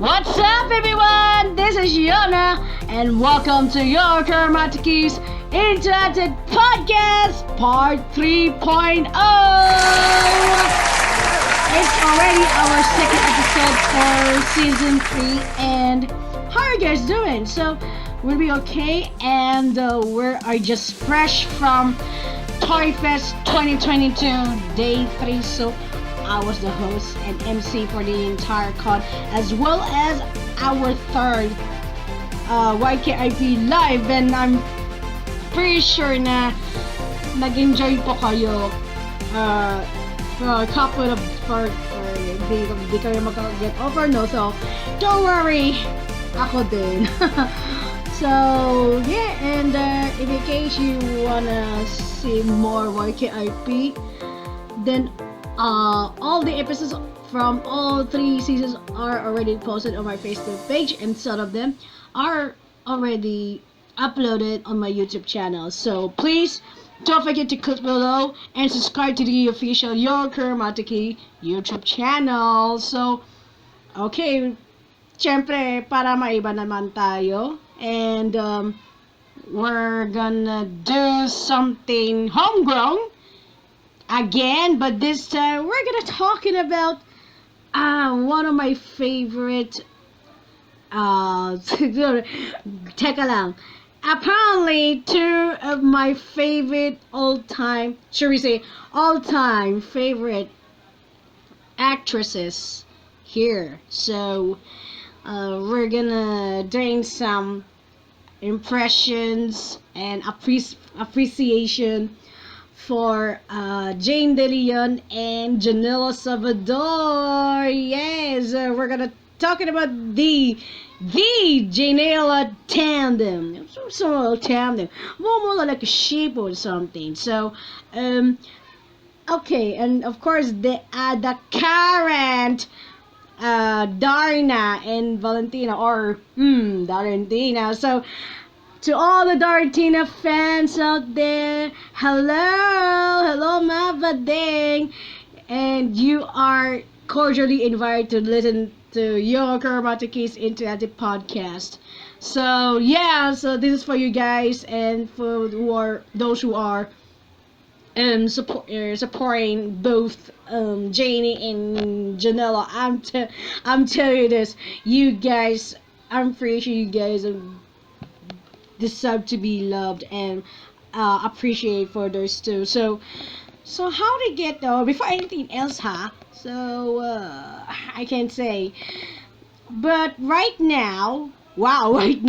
What's up, everyone? This is Yona, and welcome to your Kuromatoki's Interactive Podcast Part 3.0. It's already our second episode for Season 3, and how are you guys doing? So, we'll be okay, and we're just fresh from Toy Fest 2022 Day 3, so I was the host and MC for the entire con, as well as our third YKIP live, and I'm pretty sure na nag-enjoy po kayo for a couple of di kayo mag-get over, no? So, don't worry, ako din. So, yeah, and if in case you wanna see more YKIP, then all the episodes from all 3 seasons are already posted on my Facebook page, and some of them are already uploaded on my YouTube channel. So please don't forget to click below and subscribe to the official Your Kuromatoki YouTube channel. So, okay, syempre, para maiba naman tayo, and we're gonna do something homegrown again, but this time we're gonna talking about one of my favorite teka lang, apparently 2 of my favorite all-time favorite actresses here. So we're gonna doing some impressions and appreciation for JaneNella and Janella Salvador. Yes, we're gonna talking about the JaneNella tandem. Some tandem, more like a sheep or something. So, okay, and of course the current Darna and Valentina, or DarLentina. So, to all the DarLentina fans out there, hello, Mavading, and you are cordially invited to listen to your Kuromatoki's Interactive Podcast. So yeah, so this is for you guys, and for those who are supporting both Janie and Janella. I'm telling you this, you guys, I'm pretty sure you guys deserve to be loved and appreciate for those two. So how to get though, before anything else, so I can't say, but right now we're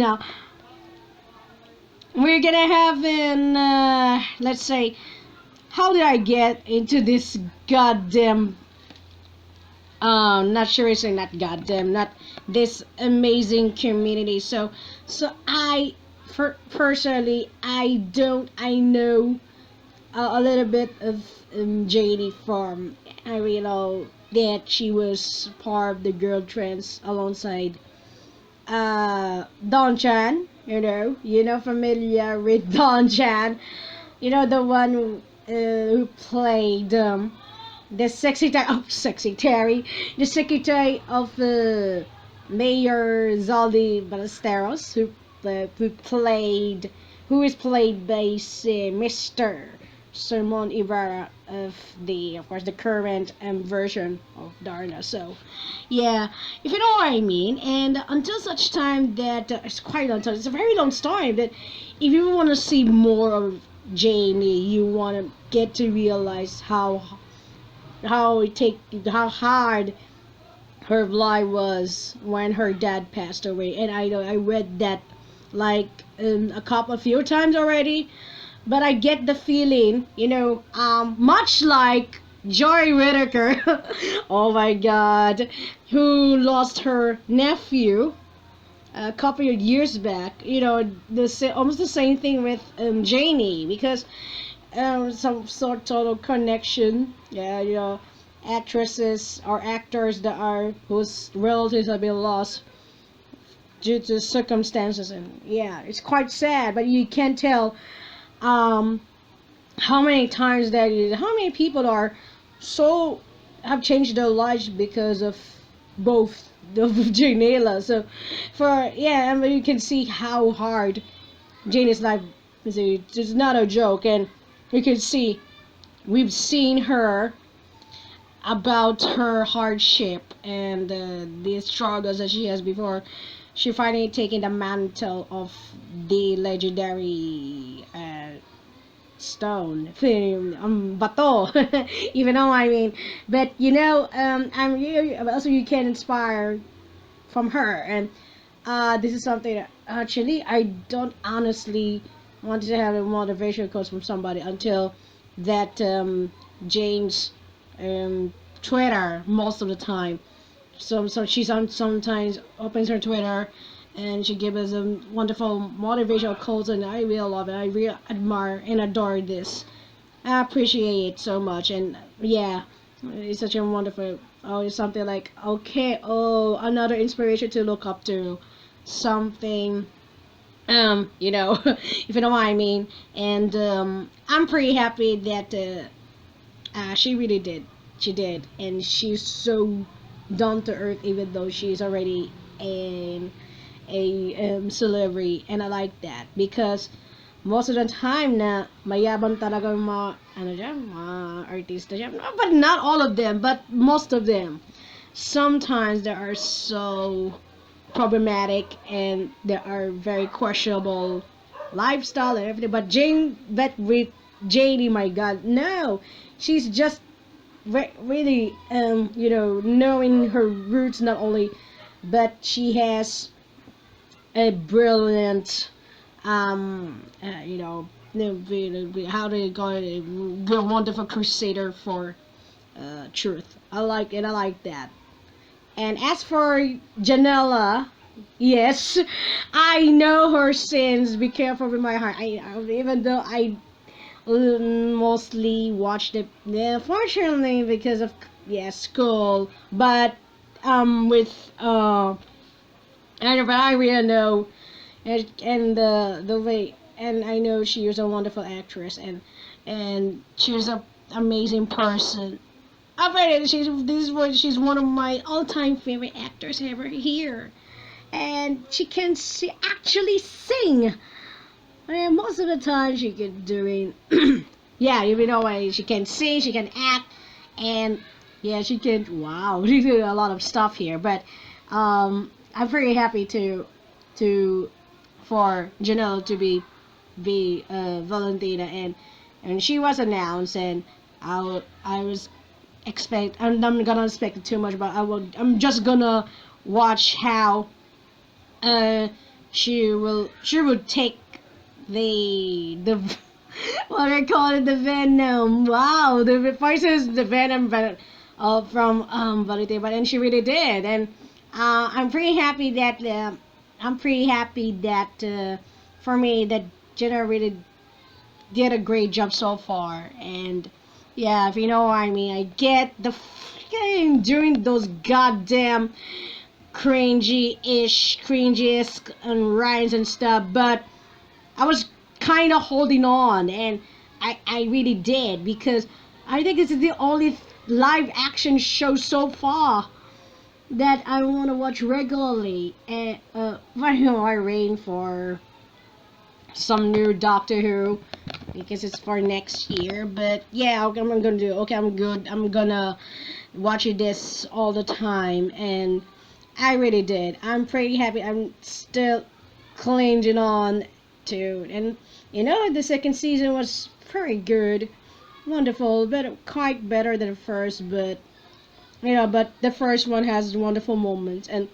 gonna have an let's say, how did I get into this goddamn not sure it's not goddamn, not this amazing community. So I personally, I know a little bit of JD from, I really know that she was part of the girl trends alongside Don Chan. You know, familiar with Don Chan, the one who played the secretary of Mayor Zaldi Ballesteros, who is played by Mr. Sermon Ibarra of course, the current version of Darna. So, yeah, if you know what I mean. And until such time that it's quite a long time. It's a very long story. But if you want to see more of Janie, you want to get to realize how hard her life was when her dad passed away. And I know I read that like a few times already, but I get the feeling, much like Joy Whittaker, oh my god, who lost her nephew a couple of years back. Almost the same thing with Janie, because some sort of connection. Yeah, actresses or actors whose relatives have been lost due to circumstances, and yeah, it's quite sad. But you can't tell how many times how many people have changed their lives because of both JaneNella. So for yeah, I mean, you can see how hard Jane's life is. It's not a joke, and you can see we've seen her about her hardship and the struggles that she has before she finally taking the mantle of the legendary stone bato. Even though I mean, but I'm really also you can inspire from her, and this is something that actually I don't honestly want to have a motivation coach from somebody until that James um, Twitter most of the time. So she's on sometimes opens her Twitter and she gives us a wonderful motivational quotes, and I really love it. I really admire and adore this. I appreciate it so much, and yeah, it's such a wonderful. Oh, it's something like okay, oh, another inspiration to look up to, something. If you know what I mean. And I'm pretty happy that she really did. She did, and she's so down to earth, even though she's already a celebrity, and I like that because most of the time na mayabang talaga yung mga ano dyan, mga artista dyan. No, but not all of them, but most of them. Sometimes they are so problematic and they are very questionable lifestyle and everything. But with Janie, my God, no, she's just really, knowing her roots not only, but she has a brilliant, how do you call it, a wonderful crusader for truth. I like it. I like that. And as for Janella, yes, I know her sins. Be careful with my heart. Even though I mostly watched it, fortunately because of school, but with but I really know, and the way, and I know she is a wonderful actress, and she's a amazing person. I bet she's one of my all-time favorite actors ever here, and she can actually sing. And most of the time she can doing, yeah, she can sing, she can act, and yeah, she can. Wow, she do a lot of stuff here. But I'm pretty happy to for Janelle to be Valentina, and she was announced, and I was I'm not gonna expect too much, but I'm just gonna watch how she would take the what I call it, the venom. Wow, the first is the venom, but from Valentina, but and she really did, and I'm pretty happy that for me that Jenna really did a great job so far. And yeah, if you know what I mean, I get the fucking doing those goddamn cringy-esque and rhymes and stuff, but I was kind of holding on, and I really did, because I think it's the only live action show so far that I want to watch regularly. And I rain for some new Doctor Who because it's for next year. But yeah, okay, I'm gonna do. Okay, I'm good. I'm gonna watch this all the time, and I really did. I'm pretty happy. I'm still clinging on to, and the second season was pretty good, wonderful, but quite better than the first. But but the first one has wonderful moments and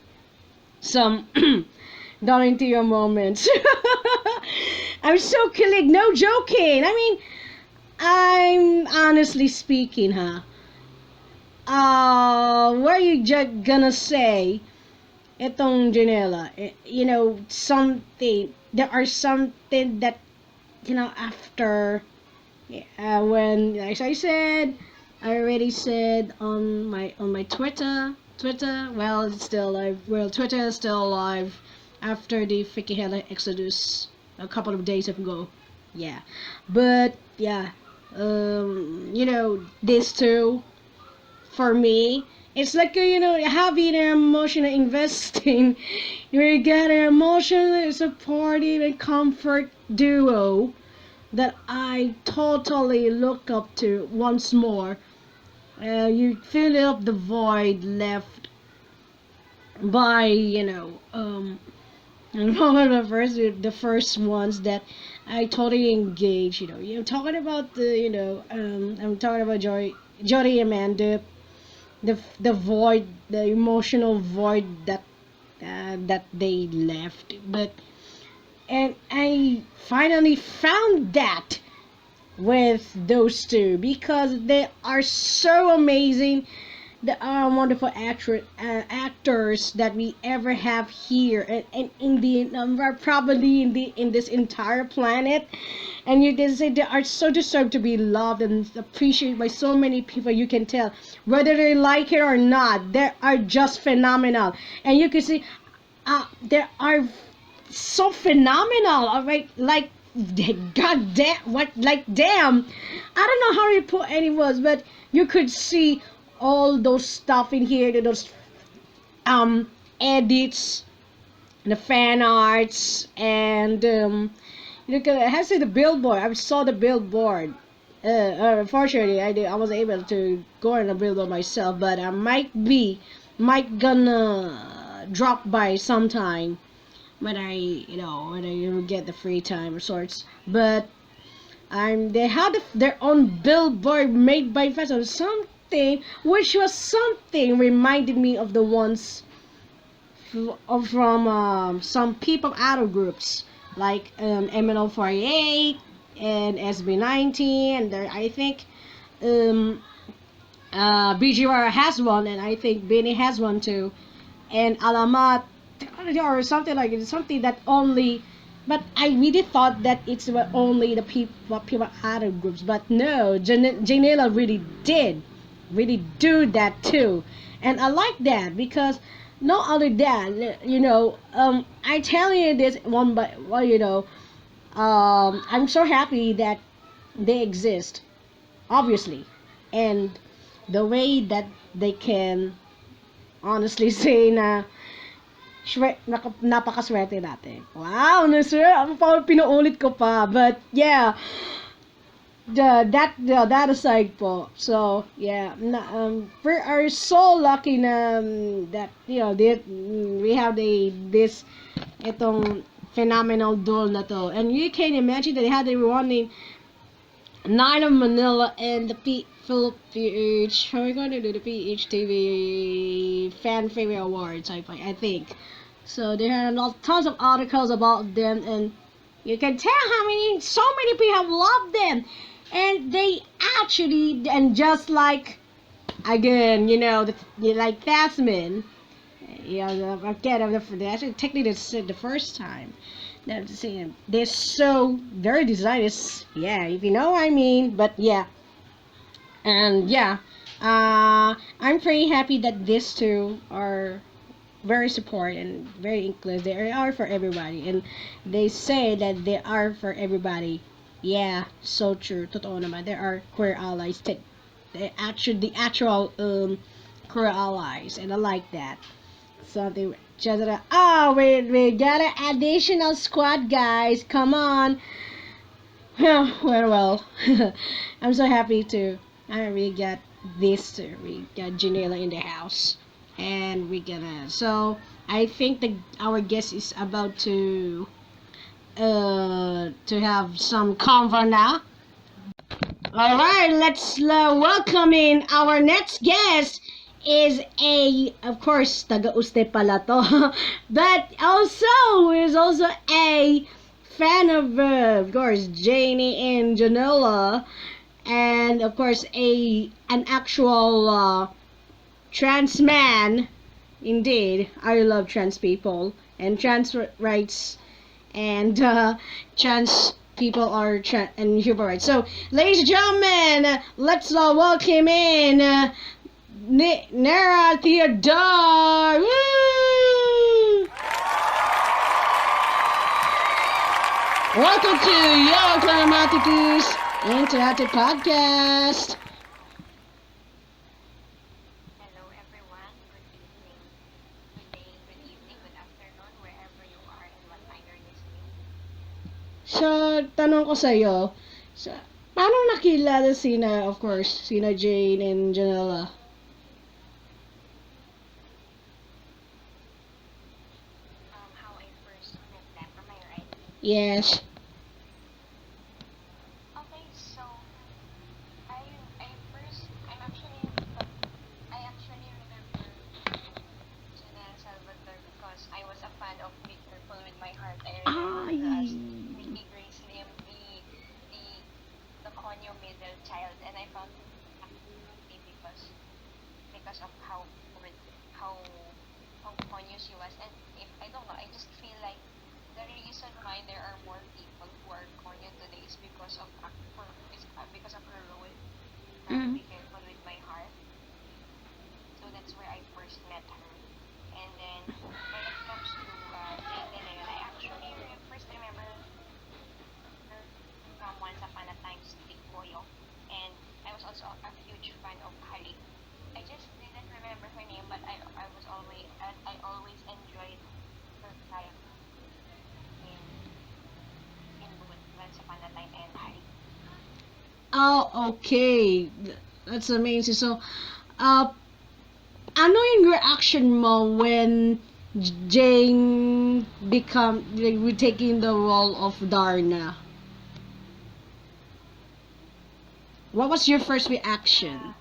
some down into your moments. I'm so killing, no joking. I mean, I'm honestly speaking, huh? What are you gonna say? Itong Janella, something. There are something that after, when, as I said, I already said on my Twitter. Well, it's still alive. Well, Twitter is still alive after the freaking hell exodus a couple of days ago. Yeah, but yeah, these two for me. It's like having an emotional investing. You get an emotional supportive and comfort duo that I totally look up to once more. You fill up the void left by and one of the first ones that I totally engage. Talking about I'm talking about Jody and Amanda, the void, the emotional void that they left. But and I finally found that with those two because they are so amazing. They are wonderful actors that we ever have here and in the probably in this entire planet. And you can say they are so deserved to be loved and appreciated by so many people. You can tell whether they like it or not. They are just phenomenal, and you can see they are so phenomenal. All right, like god damn, what, like damn, I don't know how you put any words, but you could see all those stuff in here, those edits, the fan arts, and look at it has the billboard. I saw the billboard. Unfortunately, I wasn't able to go on the billboard myself, but I might gonna drop by sometime when I get the free time of sorts. But they had their own billboard made by fans or something, which was something reminded me of the ones from some people idol groups like MNO48 and SB19, and I think BGR has one, and I think Benny has one too, and Alamat or something like it, something that only. But I really thought that it's only the people out of groups, but no, JaneNella really do that too, and I like that because not only that, I tell you this one, but I'm so happy that they exist, obviously, and the way that they can honestly say na napakaswerte natin. Wow, no sir, ang pinuulit ko pa. But yeah, that aside po. So yeah, we are so lucky na that we have this itong phenomenal duel na to. And you can imagine that they had the one named Night of Manila and the Philippine. How are we going to do the PHTV Fan Favorite Awards? I think. So there are tons of articles about them, and you can tell so many people have loved them, and they actually, and just like again, like Tasman, they actually technically said the first time. They're so very designed. Yeah, if you know what I mean. But yeah, and yeah, I'm pretty happy that these two are very support and very inclusive. They are for everybody, and they say that they are for everybody. Yeah, so true. Totoo naman. There are queer allies. The actual queer allies, and I like that. So they just we got an additional squad, guys. Come on. Well. I'm so happy to. I really got this. We got Janella in the house, and we gonna. So I think our guest is about to have some convo now. All right, let's welcome in our next guest. Is of course taga-uste pala to, but also is also a fan of course Janie and Janella, and of course an actual trans man. Indeed, I love trans people and trans rights, and trans people are and human rights. So, ladies and gentlemen, let's welcome in Nera Theodore. Woo! Welcome to Yo Kuromatoki's Interactive Podcast. So, tanong ko sa'yo, sa, paano nakilala sina, of course, sina Jane and Janella? Yes. Ay. Mm. Oh, okay. That's amazing. So, uh, ano yung reaction mo when Jane become like, taking the role of Darna? What was your first reaction?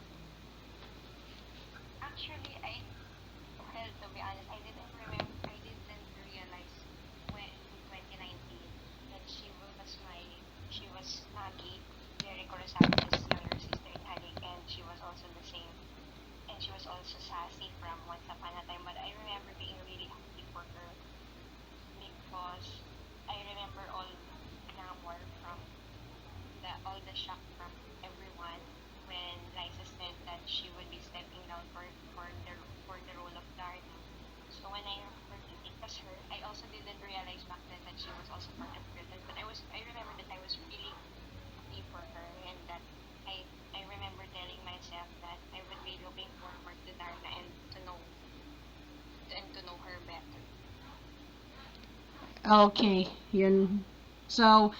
Okay, yun. So,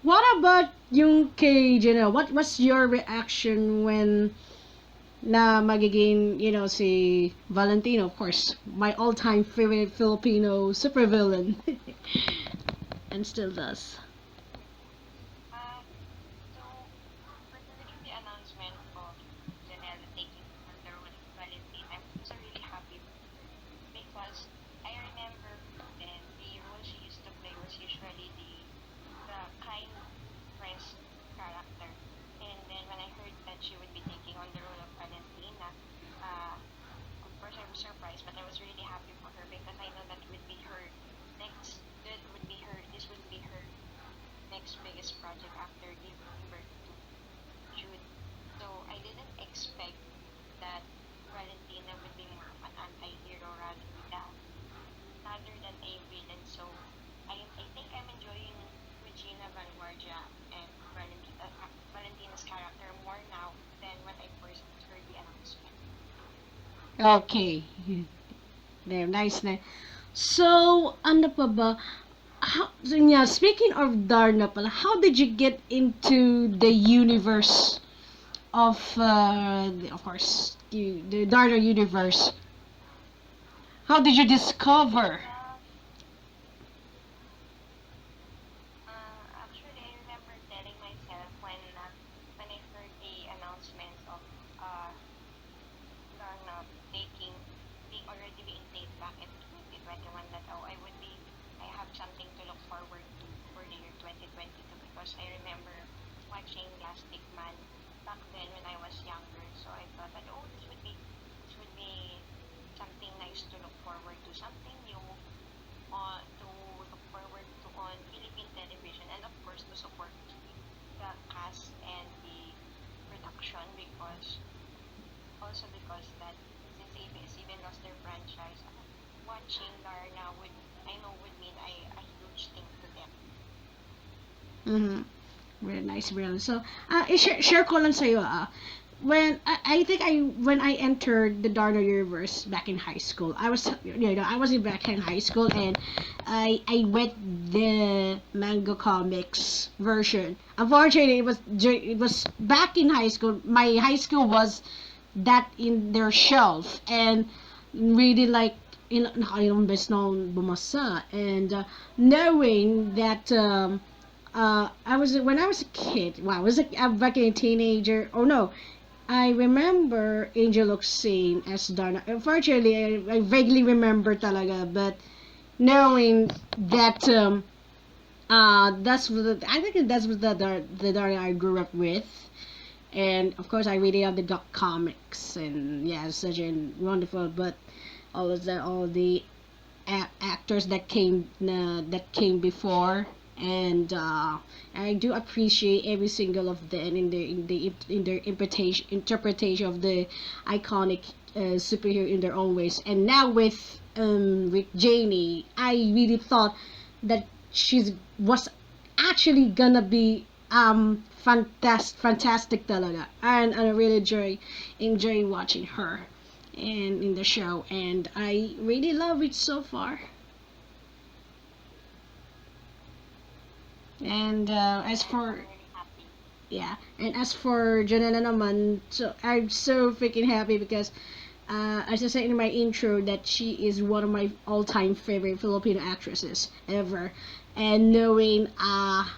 what about yung kay Janelle? What was your reaction when na magiging, si Valentino, of course, my all-time favorite Filipino supervillain, and still does. Okay. There, nice na. So, ano pa ba? So, yeah, speaking of Darna pala, how did you get into the universe of course, the Darna universe? How did you discover? Mm-hmm. Very nice, very nice. So, share ko lang sa'yo, I think when I entered the Darna universe back in high school, I was back in high school, and I read the manga comics version. Unfortunately, it was back in high school. My high school was that in their shelf, and really like nakailang beses na akong bumasa, and knowing that I was when I was a kid. Wow, I was back in a teenager. Oh no, I remember Angel looks same as Darna. Unfortunately, I vaguely remember talaga, but knowing that that's I think that's what the Darna I grew up with, and of course I really love the Duck comics, and yeah, it's such a wonderful. But all the actors that came before, and I do appreciate every single of them in their interpretation of the iconic superhero in their own ways. And now with Janie, I really thought that she was actually gonna be fantastic talaga, and I really enjoy watching her and in the show, and I really love it so far. And as for yeah, and as for Janella naman, so I'm so freaking happy because as I said in my intro, that she is one of my all-time favorite Filipino actresses ever, and knowing that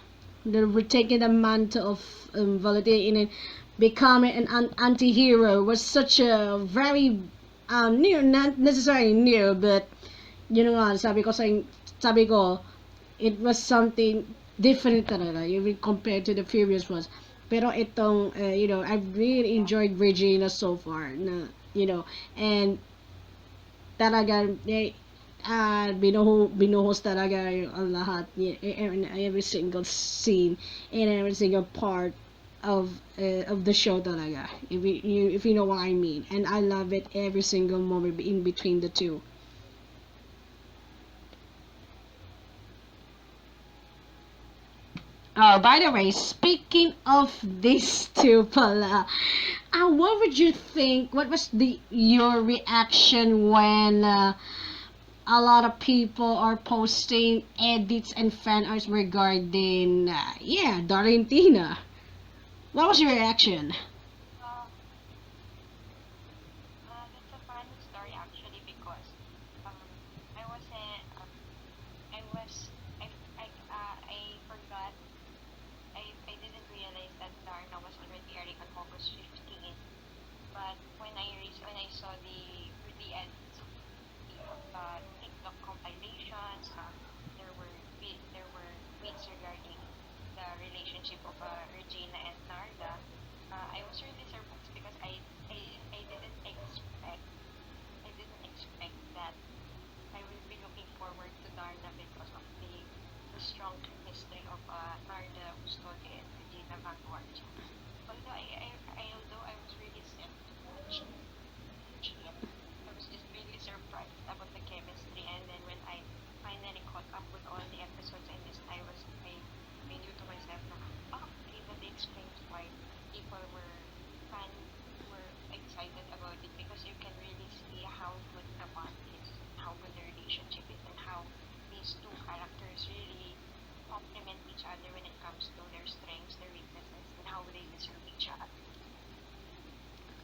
we're taking the mantle of Valentina and becoming an anti-hero was such a very new, not necessarily new, but nga, sabi ko, it was something different talaga, even compared to the previous ones. Pero itong, I've really enjoyed Regina so far, na, and talaga, binuhos talaga yung ang lahat, in every single scene, in every single part of the show talaga, if you know what I mean. And I love it every single moment in between the two. Oh, by the way, speaking of these two pala, what would you think? What was the your reaction when a lot of people are posting edits and fan arts regarding yeah, DarLentina? What was your reaction?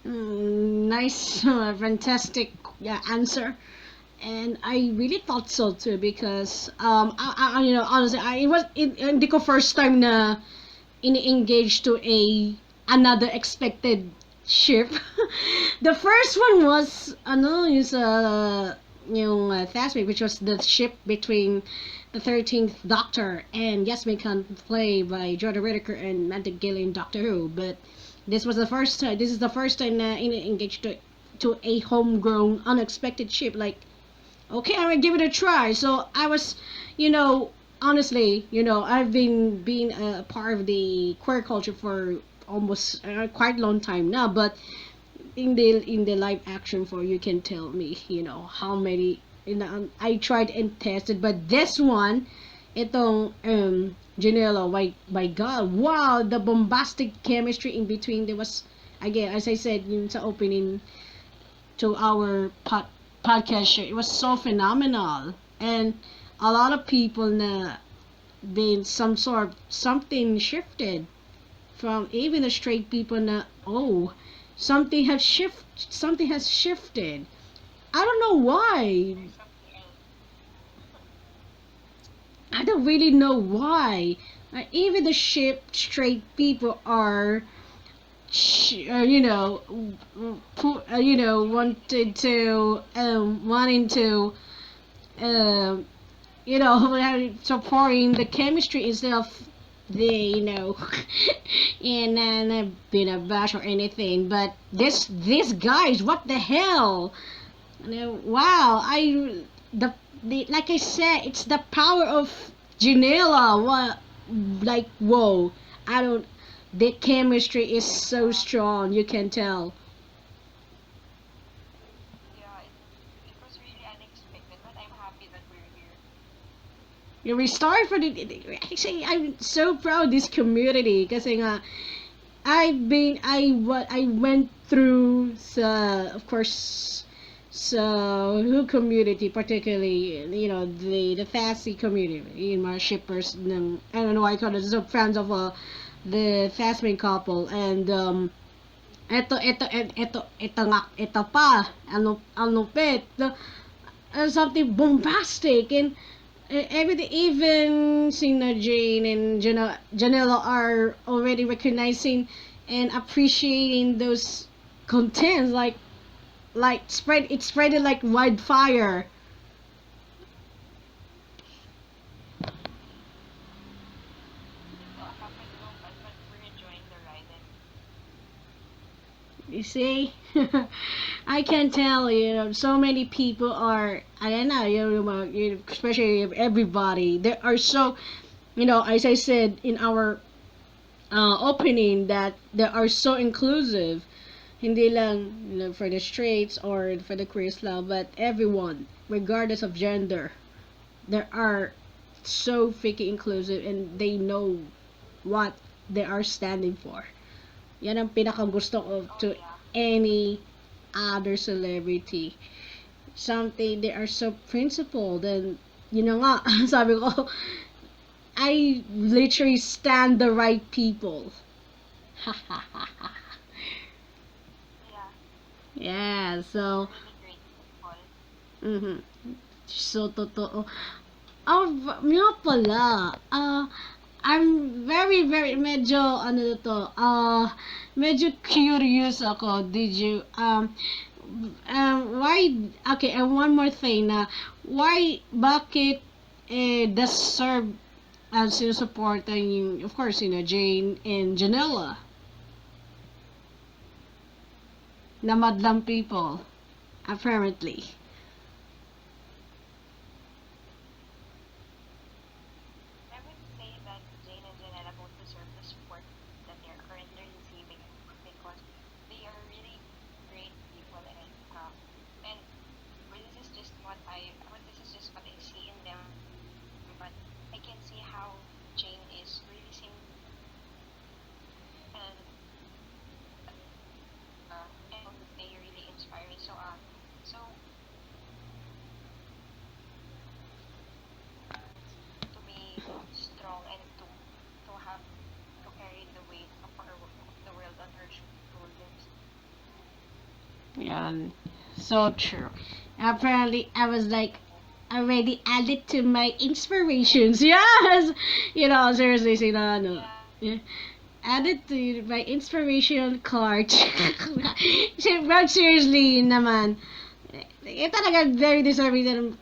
Nice, fantastic, yeah, answer. And I really thought so too, because honestly, it was hindi ko first time na ini-engage to a another expected ship. The first one was yung Thasmic, which was the ship between the 13th Doctor and Yasmin Khan, played by Jordan Whittaker and Mantic Gillian Doctor Who. But this is the first time na engaged to a homegrown unexpected ship. Like, okay, I'm gonna give it a try. So I was, honestly, I've been being a part of the queer culture for almost quite a long time now. But in the live action for, you can tell me, how many, I tried and tested, but this one, itong Janella, my God, wow, the bombastic chemistry in between, there was again, as I said yung sa opening to our podcast show, it was so phenomenal. And a lot of people na then some sort something shifted from even the straight people na, oh, something has shifted. I don't know why. I don't really know why. Even the straight people are, wanted to, wanting to, um, supporting the chemistry instead of the, and being a bash or anything. But this guys, what the hell? Wow, the like I said, it's the power of Janella. What, like, whoa! I don't. The chemistry is so strong. You can tell. You restart for the. Actually, I'm so proud of this community kasi nga I went through of course, so who community, particularly, the fancy community in my shippers ng, I don't know why I call it, so fans of the fastmain couple. And ito pa, ano pet, something bombastic. And everything, even Sina Jane and Janella are already recognizing and appreciating those contents, like spread it like wildfire. You see, I can tell, so many people are, I don't know, especially everybody. There are so, as I said in our opening, that they are so inclusive. Hindi lang, for the straights or for the queer Islam, but everyone, regardless of gender, they are so freaking inclusive, and they know what they are standing for. Yan ang pinaka gusto ko to any other celebrity. Something, they are so principled, and nga, sabi ko, I literally stand the right people. Yeah, so, mhm. So, totoo. Oh, nga pala. I'm very, very, medyo, ano to, medyo curious ako. Did you, why, okay, and one more thing na, bakit, deserve, sinusuportan yung, of course, Jane and Janella, na madlang people, apparently. Yeah, so true. Apparently, I was like already added to my inspirations. Yes, seriously, sila ano. Yeah. Added to my inspiration card. But seriously naman, talaga very deserving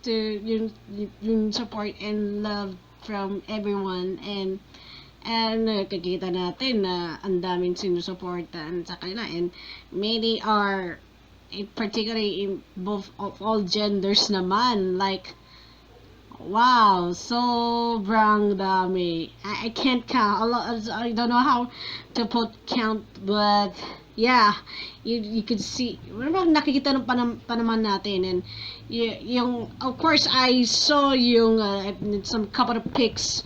to yung support and love from everyone. And nakikita natin na ang daming sinusuportan sa kanila, and many are, particularly in both of all genders naman, like, wow, sobrang dami. I can't count a lot. I don't know how to put count, but yeah, you could see, nakikita ng panaman natin. And yung, of course, I saw yung some couple of pics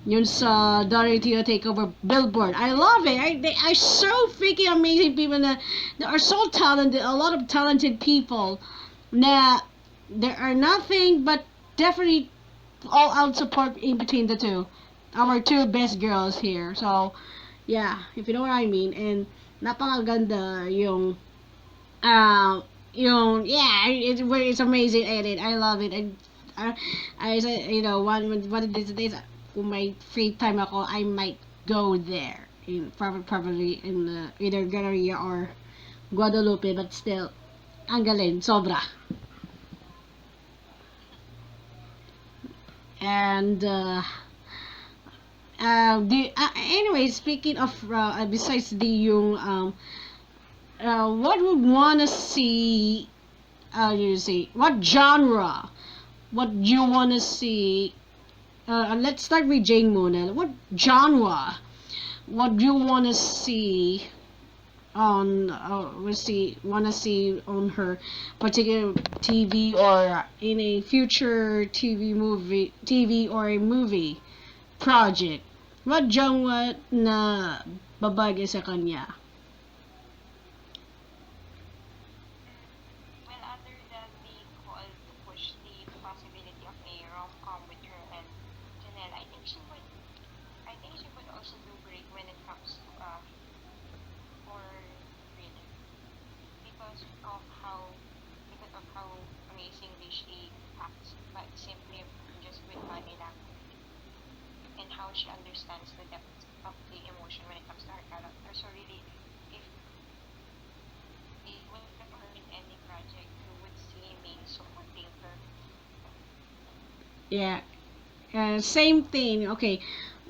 Yun sa DarLentina Takeover Billboard. I love it. They are so freaking amazing people na they are so talented. A lot of talented people na there are nothing but definitely all out support in between the two. Our two best girls here. So, yeah, if you know what I mean. And napakaganda uh, it's amazing edit. I love it. And I said, one of these days, kung may free time ako, I might go there. Probably in either Galleria or Guadalupe, but still, ang galing, sobra. And, anyway, speaking of, besides what would wanna see, what genre, what you wanna see, let's start with Jane muna. What genre, what do you wanna see on, wanna see on her particular TV or in a future TV or a movie project? What genre na babagay sa kanya? Well, other than the call to push the possibility of a rom-com with her and Janelle, I think she would also do great when it comes to horror thriller because of how amazingly she acts, but simply just with body language and how she understands the depth of the emotion when it comes to her character. So really, if they would have her in any project, you would see me supporting her. Yeah. Same thing. Okay.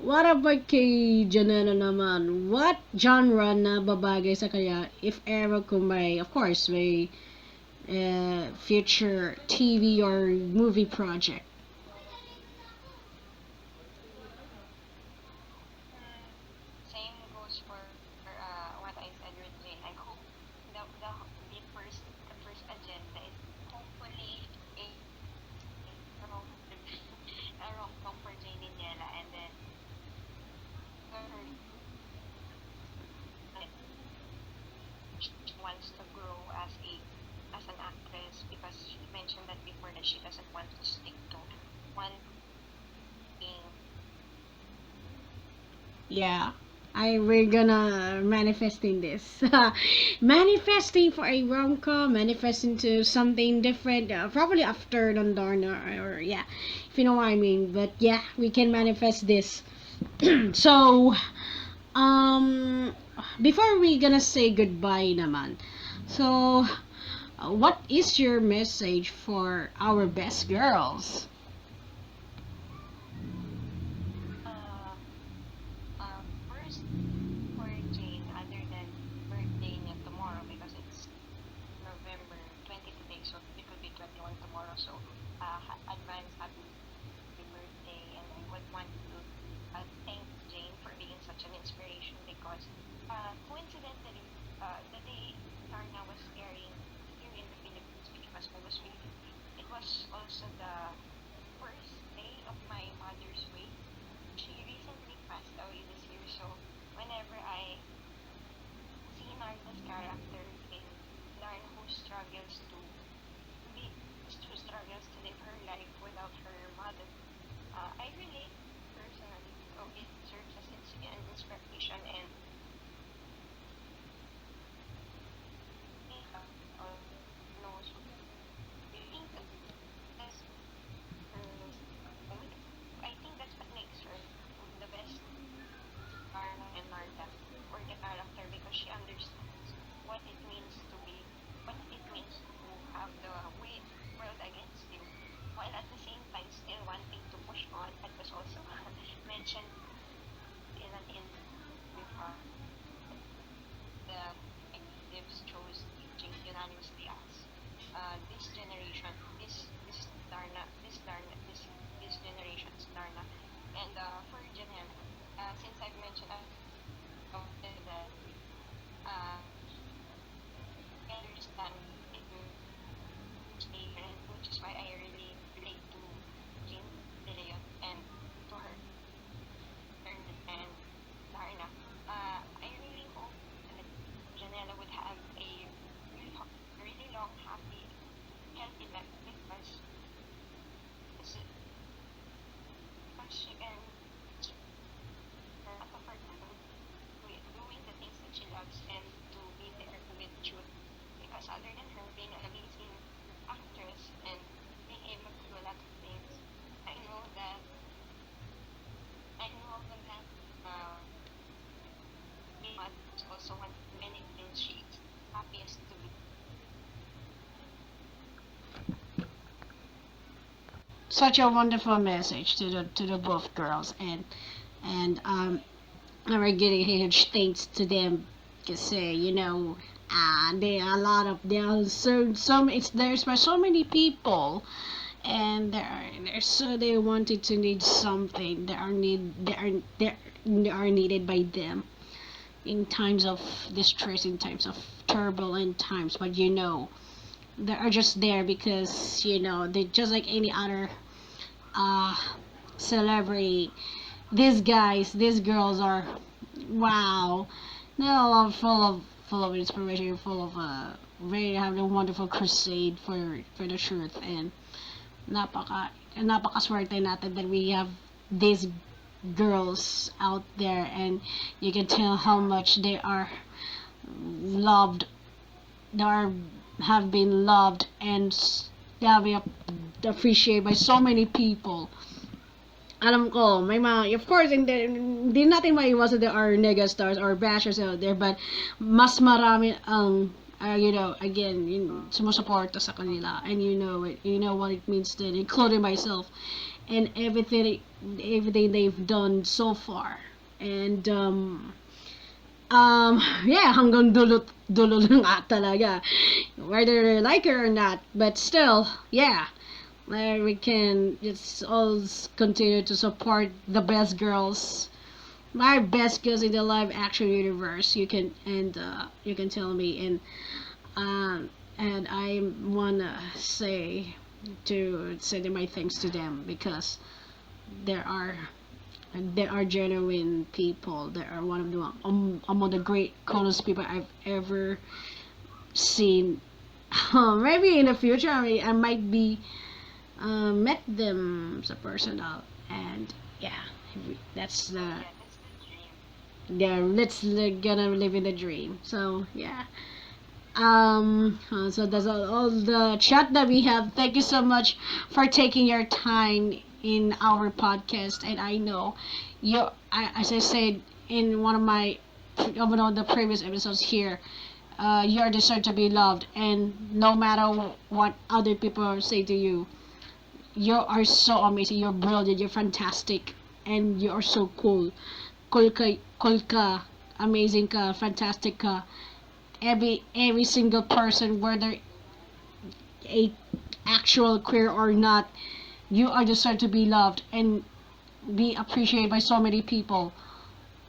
What about kay Janella naman? What genre na babagay sa kanya if ever kung may, of course, may future TV or movie project? Hmm, same goes for what I said with Jane. I hope the first agenda is hopefully a rom a rom-com for Jane and Nella, and then her she wants to grow as an actress because she mentioned that before that she doesn't want to stick to one thing. Yeah. We're gonna manifesting this. Manifesting for a rom-com, manifesting to something different, probably after Darna or yeah, if you know what I mean. But yeah, we can manifest this. So, um, before we gonna say goodbye naman, so what is your message for our best girls? Uh, First for Jane, other than birthday niya tomorrow because it's November 20 today, so it will be 21 tomorrow. So, advance happy birthday, and I would want to thank Jane for being such an inspiration because, coincidentally, the day Darna was airing here in the Philippines, which was it was also the but also one many things she's happiest to be. Such a wonderful message to the both girls, and we're getting huge thanks to them because there are a lot of there are so it's there's by so many people, and they're so they wanted to need something they are needed by them in times of distress, in times of turbulent times, but they are just there because they're just like any other uh celebrity. These guys, these girls are wow. They're all full of inspiration, full of very having a wonderful crusade for the truth, and napakaswerte natin that we have these girls out there, and you can tell how much they are loved, they are have been loved, and they have been appreciated by so many people. Alam ko, may mga, of course, hindi natin maiwasan there are nega stars or bashers out there, but mas marami ang, again, sumusuporta sa kanila, and you know what it means to, including myself, and everything they've done so far, and, yeah, hanggang dulo lang talaga, whether they like it or not, but still, yeah, we can just all continue to support the best girls, my best girls in the live action universe. You can tell me, and I wanna say my thanks to them because there are they are genuine people. They are one of the among the great coolest people I've ever seen. Maybe in the future I might be met them as a personal, and yeah, that's the Yeah, that's the dream. yeah, let's gonna live in the dream. So yeah, so that's all the chat that we have. Thank you so much for taking your time in our podcast, and I know as I said in one of the previous episodes here, you are deserved to be loved, and no matter what other people say to you, you are so amazing. You're brilliant. You're fantastic, and you are so cool. Cool ka, amazing ka, fantastic ka. Every single person, whether a actual queer or not, you are deserved to be loved and be appreciated by so many people.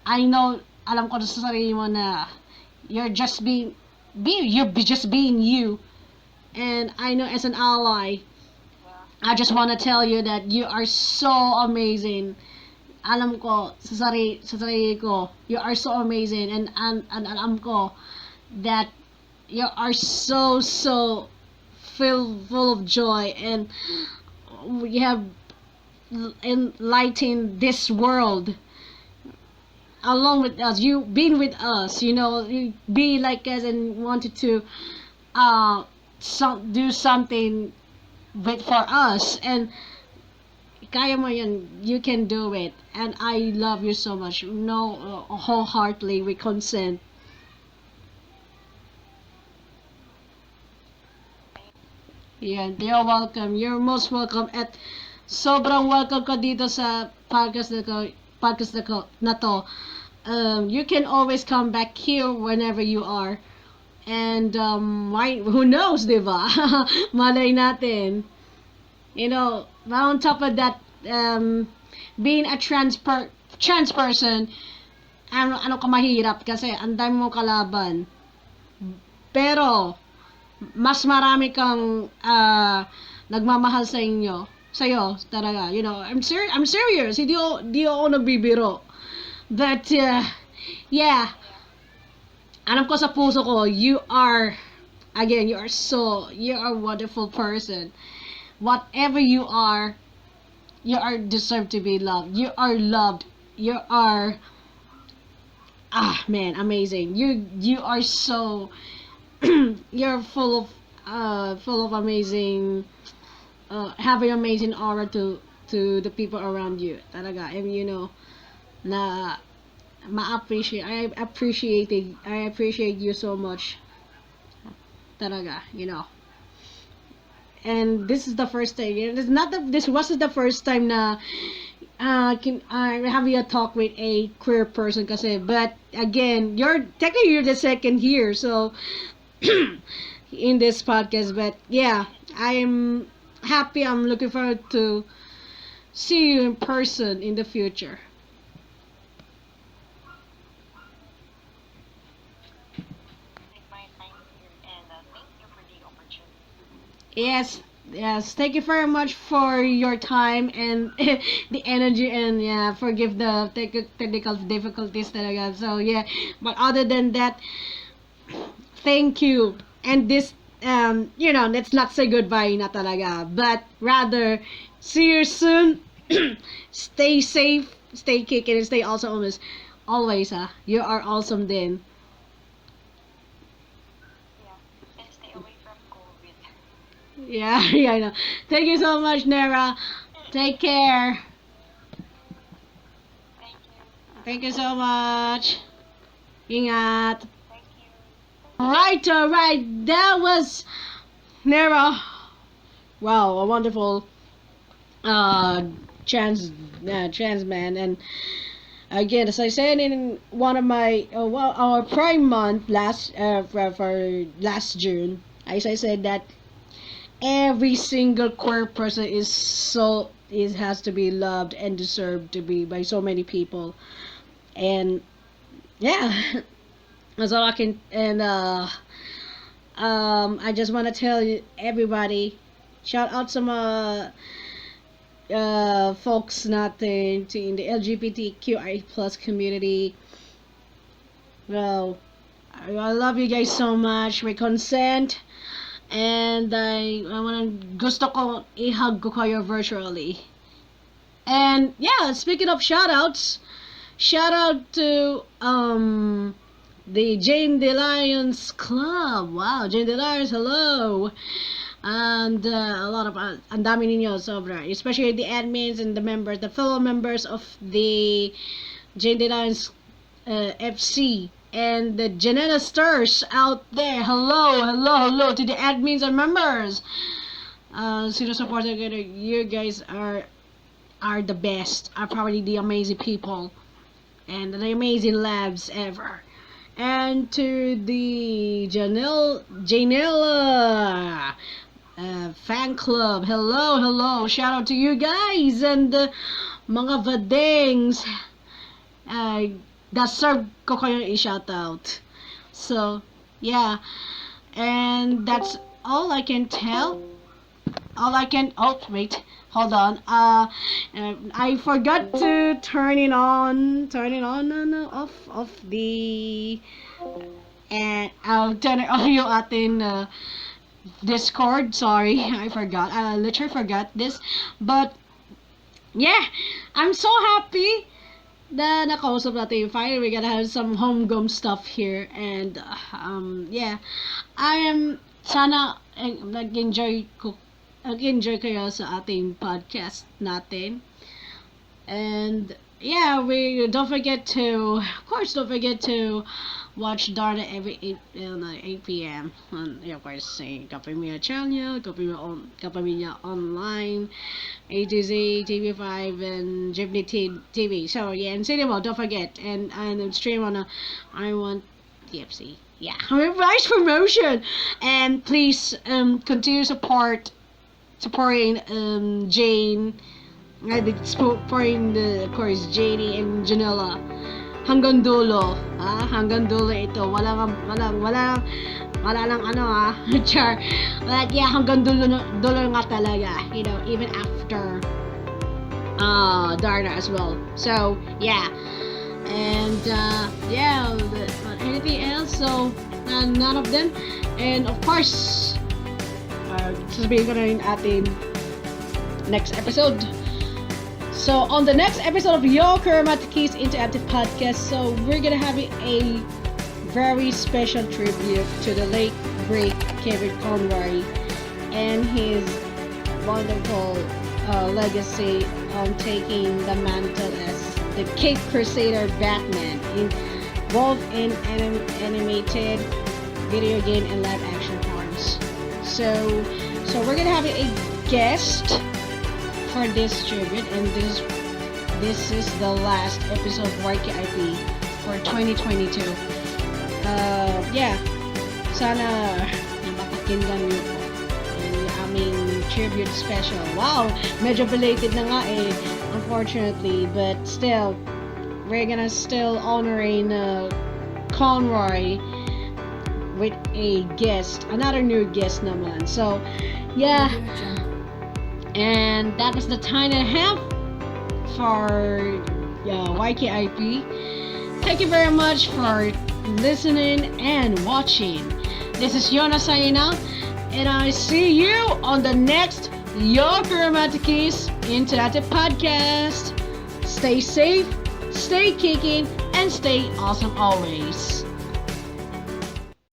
I know, alam ko na sa sarili mo na you're just just being you. And I know as an ally, Yeah. I just want to tell you that you are so amazing. Alam ko sa sarili ko, you are so amazing, and alam ko that you are so full of joy, and you have enlightened this world along with us. You been with us, you be like us and wanted to do something for us, and kaya mo yun, you can do it, and I love you so much, no, wholeheartedly, with consent. Yan, you're welcome. You're most welcome, at sobrang welcome ka dito sa podcast na to. You can always come back here whenever you are. And who knows, 'di ba? Malay natin. On top of that, being a trans person, ano ka mahirap kasi ang dami mong kalaban. Pero mas marami kang nagmamahal sa'yo talaga. I'm serious. Hindi ako nagbibiro. But yeah, Yeah. alam ko sa puso ko, again, you're a wonderful person. Whatever you are deserved to be loved. You are loved. You are man, amazing. You are so you're full of amazing having amazing aura to the people around you. Talaga. And na I appreciate you so much talaga, and this is the first time, it's not the this wasn't the first time na can I having a talk with a queer person kasi, but again, you're the second here, so in this podcast, but yeah, I'm happy. I'm looking forward to see you in person in the future. Take my time here and thank you for the opportunity. Yes, yes. Thank you very much for your time and the energy, and yeah, forgive the technical difficulties talaga. So yeah, but other than that, thank you. And this, let's not say goodbye na talaga, but rather see you soon. Stay safe, stay kicking, and stay also always, you are awesome then. Yeah, and stay away from COVID. Yeah, yeah, I know. Thank you so much, Nera. Take care. Thank you. Thank you so much. Ingat. Thank you. All right. That was Nera. Wow, a wonderful uh trans man. And again, as I said in one of my our Prime month for last June, as I said that every single queer person has to be loved and deserved to be by so many people. And yeah, that's all I can. And I just want to tell you, everybody, shout out some folks natin in the LGBTQI plus community. Well, I love you guys so much. May consent. And I wanna gusto ko i-hug ko kayo virtually. And yeah, speaking of shoutouts, shout out to the Jane the Lions Club. Wow, Jane the Lions, hello. And a lot of ang dami ninyo sobra, especially the admins and the members, the fellow members of the Jane the Lions FC and the Janella stars out there. Hello, hello, hello to the admins and members. Sino supporter, you guys are the best. Are probably the amazing people and the amazing labs ever. And to the JaneNella fan club. Hello, hello. Shout out to you guys and mga vadings. Deserve ko kayong i-shout out. So, yeah. And that's all I can tell. Oh, wait. Hold on. I forgot to turn it on, no, off the, and I'll turn it on yung atin Discord. Sorry, I forgot. I literally forgot this. But, yeah, I'm so happy na nakausap natin. Finally, we gotta have some homegrown stuff here. And, yeah, I am, sana, nag-enjoy kayo sa ating podcast natin. And yeah, we don't forget to, of course, don't forget to watch Darna every 8 p.m. Yeah, of course, copy me a channel, copy me online, A to Z, TV5, and Jeepney TV. So yeah, and cinema, don't forget, and stream on I want TFC. Yeah, nice promotion, and please continue supporting Jane. Supporting of course, JD and Janella. Hanggang dulo. Hanggang dulo ito. Wala lang char. But yeah, hanggang dulo nga talaga. Even after Darna as well. So, yeah. And, yeah, anything else? So, none of them. And, of course, sasabihin ko na rin atin next episode. So on the next episode of your Kuromatoki's Interactive Podcast, so we're gonna have a very special tribute to the late great Kevin Conroy and his wonderful legacy on taking the mantle as the Cape Crusader Batman in both in animated video game and live action forms. So we're gonna have a guest for this tribute, and this is the last episode of YKIP for 2022. Yeah, sana napakinggan niyo po yung aming tribute special. Wow, medyo belated na nga unfortunately, but still, we're gonna still honoring Conroy with a guest, another new guest naman. So, yeah, and that was the time and a half for YKIP. Thank you very much for listening and watching. This is Yona signing out, and I see you on the next Kuromatoki's Interactive Podcast. Stay safe, stay kicking, and stay awesome always.